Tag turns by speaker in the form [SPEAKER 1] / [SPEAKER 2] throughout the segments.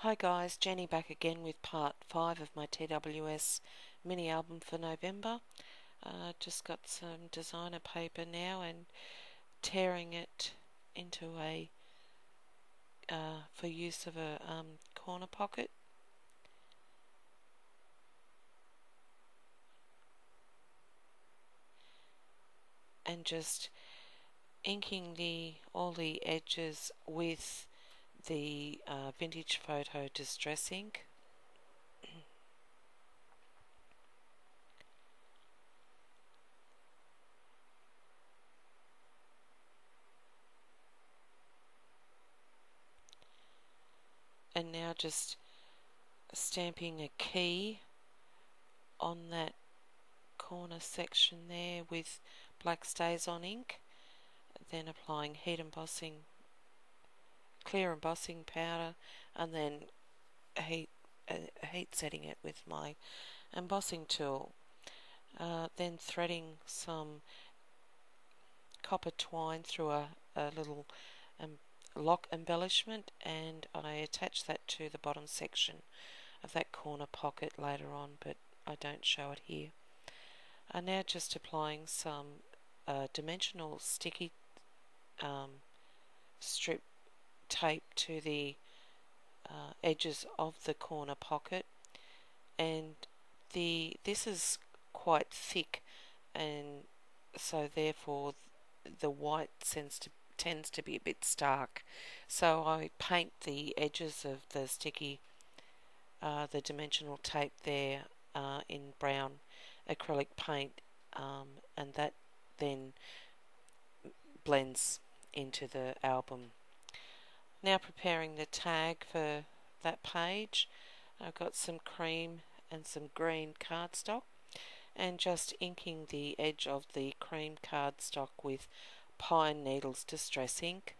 [SPEAKER 1] Hi guys, Jenny back again with part 5 of my TWS mini album for November. Just got some designer paper now and tearing it into a for use of a corner pocket. And just inking all the edges with the vintage photo distress ink. And now just stamping a key on that corner section there with black StazOn ink, then applying clear embossing powder, and then heat setting it with my embossing tool. Then threading some copper twine through a little lock embellishment, and I attach that to the bottom section of that corner pocket later on, but I don't show it here. I'm now just applying some dimensional sticky strip tape to the edges of the corner pocket, and this is quite thick, and so therefore the white tends to be a bit stark. So I paint the edges of the the dimensional tape there in brown acrylic paint, and that then blends into the album. Now preparing the tag for that page. I've got some cream and some green cardstock, and just inking the edge of the cream cardstock with pine needles distress ink.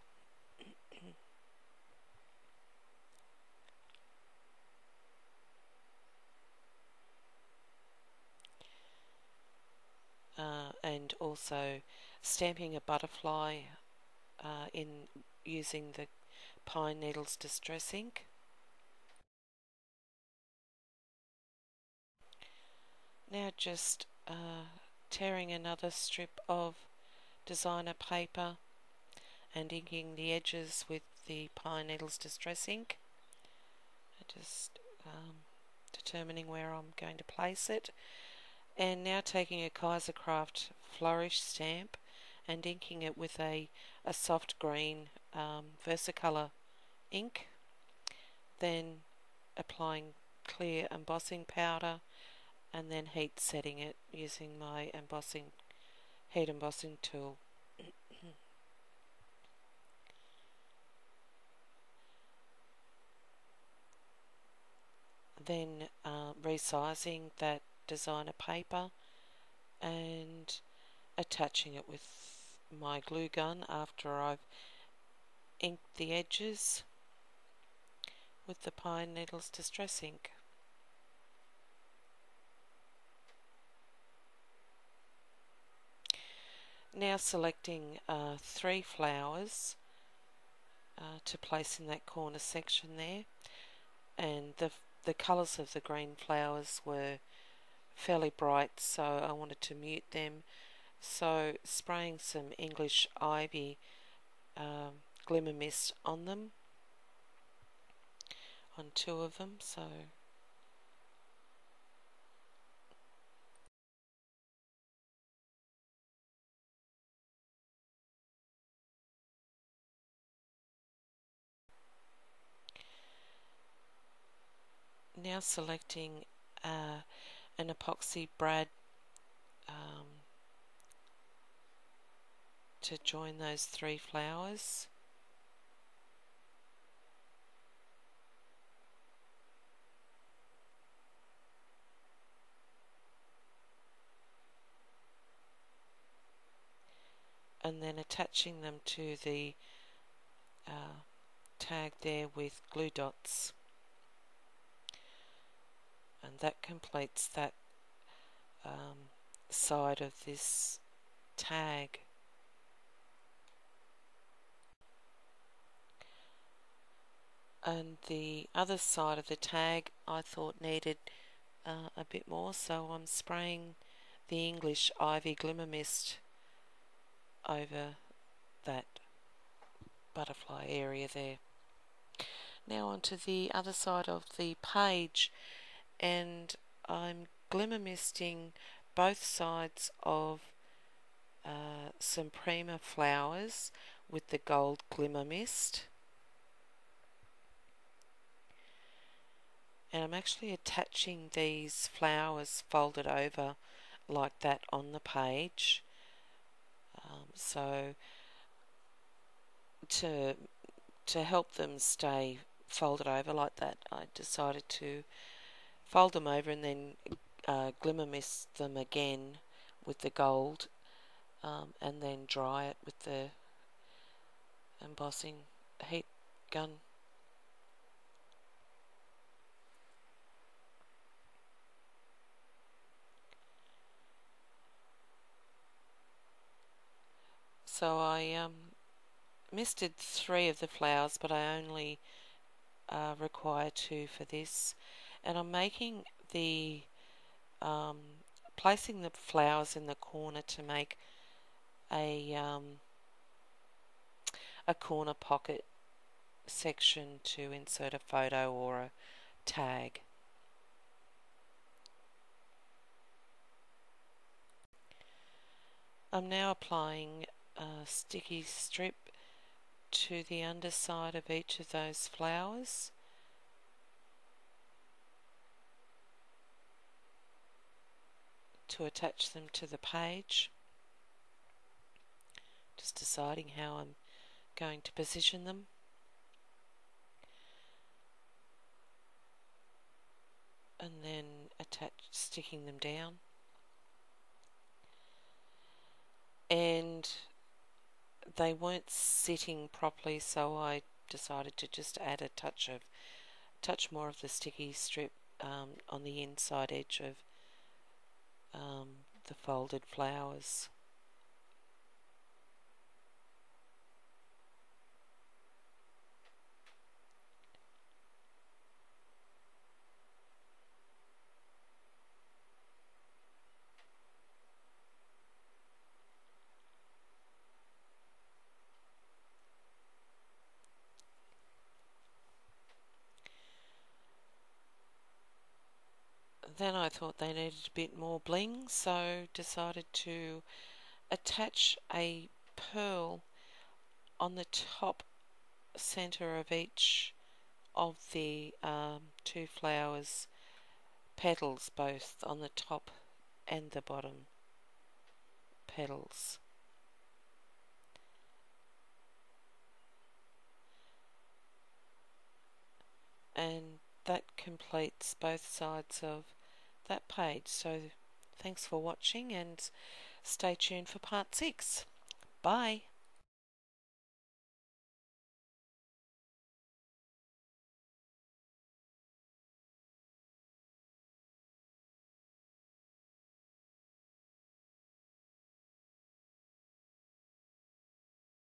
[SPEAKER 1] And also stamping a butterfly in using the pine needles distress ink. Now just tearing another strip of designer paper and inking the edges with the pine needles distress ink. Just determining where I'm going to place it, and now taking a Kaisercraft flourish stamp and inking it with a soft green Versacolor ink, then applying clear embossing powder, and then heat setting it using my heat embossing tool. Then resizing that designer paper and attaching it with my glue gun after I've inked the edges with the pine needles distress ink. Now selecting 3 flowers to place in that corner section there, and the colours of the green flowers were fairly bright, so I wanted to mute them, so spraying some English ivy glimmer mist on them, on 2 of them. So now selecting an epoxy brad to join those 3 flowers. And then attaching them to the tag there with glue dots, and that completes that side of this tag. And the other side of the tag I thought needed a bit more, so I'm spraying the English Ivy Glimmer Mist over that butterfly area there. Now onto the other side of the page, and I'm glimmer misting both sides of some Prima flowers with the gold glimmer mist. And I'm actually attaching these flowers folded over like that on the page. So to help them stay folded over like that, I decided to fold them over and then glimmer mist them again with the gold, and then dry it with the embossing heat gun. So I misted 3 of the flowers, but I only require 2 for this, and I'm making the placing the flowers in the corner to make a corner pocket section to insert a photo or a tag. I'm now applying a sticky strip to the underside of each of those flowers. To attach them to the page. Just deciding how I'm going to position them. And then sticking them down. And they weren't sitting properly, so I decided to just add a touch more of the sticky strip on the inside edge of the folded flowers. Then I thought they needed a bit more bling, so decided to attach a pearl on the top center of each of the 2 flowers petals, both on the top and the bottom petals. And that completes both sides of that page. So thanks for watching, and stay tuned for part 6. Bye.